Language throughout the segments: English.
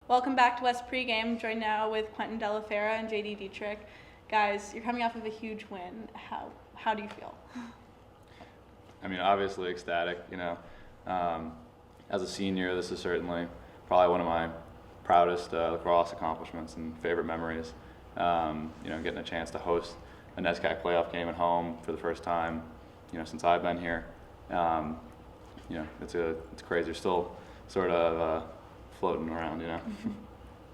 Welcome back to West Pregame. Joined now with Quentin DellaFerra and JD Dieterich. Guys, you're coming off of a huge win. How do you feel? I mean, obviously ecstatic. As a senior, this is certainly probably one of my proudest lacrosse accomplishments and favorite memories. Getting a chance to host a NESCAC playoff game at home for the first time, since I've been here. It's crazy. You're still sort of floating around,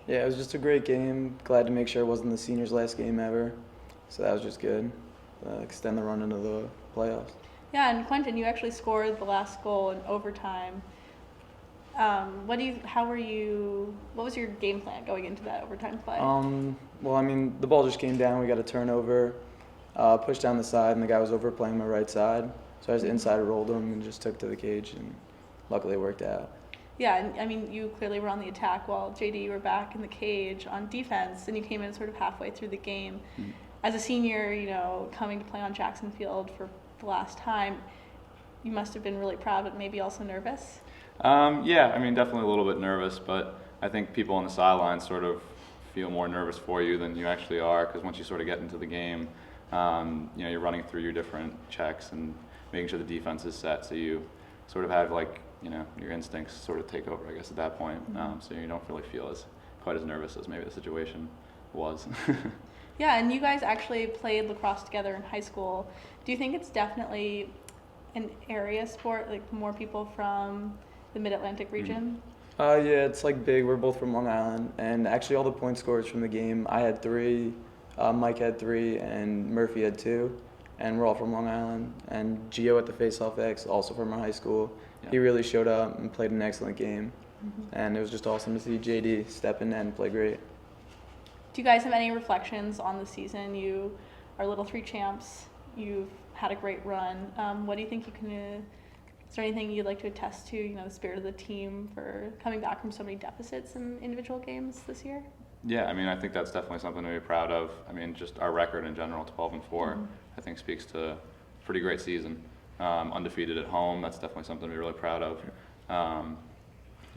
Yeah, it was just a great game. Glad to make sure it wasn't the seniors' last game ever. So that was just good. Extend the run into the playoffs. Yeah, and Quentin, you actually scored the last goal in overtime. What was your game plan going into that overtime play? The ball just came down. We got a turnover, pushed down the side, and the guy was overplaying my right side. So I just inside rolled him and just took to the cage, and luckily it worked out. Yeah, and I mean, you clearly were on the attack while JD, you were back in the cage on defense, and you came in sort of halfway through the game. Mm-hmm. As a senior, coming to play on Jackson Field for the last time, you must have been really proud, but maybe also nervous? Definitely a little bit nervous, but I think people on the sidelines sort of feel more nervous for you than you actually are, because once you sort of get into the game, you're running through your different checks and making sure the defense is set, so you sort of have your instincts sort of take over, I guess, at that point. So you don't really feel quite as nervous as maybe the situation was. Yeah, and you guys actually played lacrosse together in high school. Do you think it's definitely an area sport, like more people from the Mid-Atlantic region? Yeah, it's big. We're both from Long Island, and actually all the point scorers from the game, I had 3, Mike had 3, and Murphy had 2, and we're all from Long Island. And Gio at the Faceoff X, also from our high school. Yeah. He really showed up and played an excellent game, and it was just awesome to see JD step in and play great. Do you guys have any reflections on the season? You are Little 3 champs. You've had a great run. What do you think is there anything you'd like to attest to, the spirit of the team for coming back from so many deficits in individual games this year? Yeah, I think that's definitely something to be proud of. Just our record in general, 12-4, I think speaks to a pretty great season. Undefeated at home, that's definitely something to be really proud of.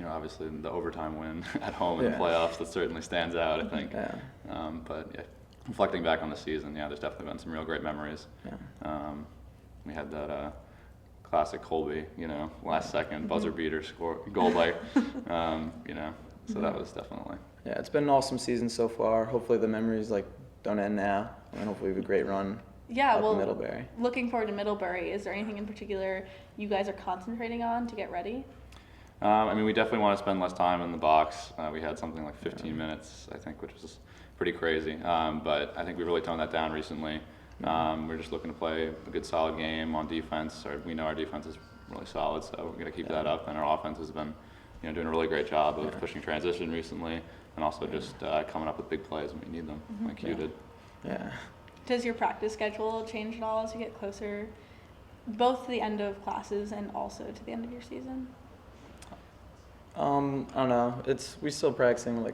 Obviously the overtime win at home in the playoffs, that certainly stands out, I think. Reflecting back on the season, there's definitely been some real great memories. We had that classic Colby, last second buzzer beater goal by, so that was definitely. Yeah, it's been an awesome season so far. Hopefully the memories don't end now, and hopefully we have a great run. Yeah, well, Middlebury. Looking forward to Middlebury. Is there anything in particular you guys are concentrating on to get ready? We definitely want to spend less time in the box. We had something like 15 minutes, I think, which was pretty crazy. But I think we really toned that down recently. We're just looking to play a good, solid game on defense. We know our defense is really solid, so we're going to keep that up. And our offense has been, doing a really great job of pushing transition recently, and also just coming up with big plays when we need them, like you did. Yeah. Does your practice schedule change at all as you get closer, both to the end of classes and also to the end of your season? I don't know. We still practicing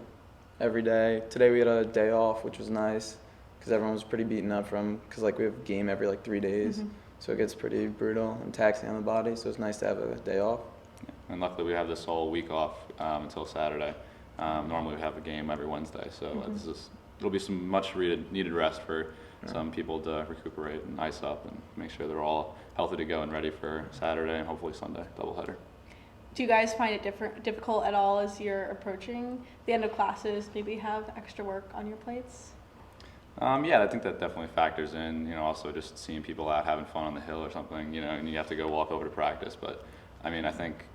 every day. Today we had a day off, which was nice because everyone was pretty beaten up because we have a game every 3 days, so it gets pretty brutal and taxing on the body. So it's nice to have a day off. Yeah. And luckily we have this whole week off until Saturday. Normally we have a game every Wednesday, so it'll be some much needed rest for some people to recuperate and ice up and make sure they're all healthy to go and ready for Saturday and hopefully Sunday doubleheader. Do you guys find it difficult at all as you're approaching the end of classes, maybe have extra work on your plates? I think that definitely factors in, also just seeing people out having fun on the hill or something, and you have to go walk over to practice. But, I think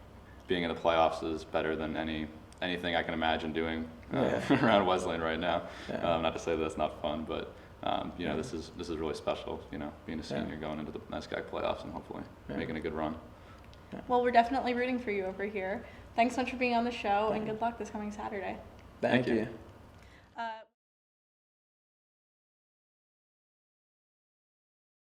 being in the playoffs is better than anything I can imagine doing around Wesleyan right now. Not to say that's not fun, but, this is really special, being a senior going into the NESCAC playoffs and hopefully making a good run. Well, we're definitely rooting for you over here. Thanks so much for being on the show, and good luck this coming Saturday. Thank you.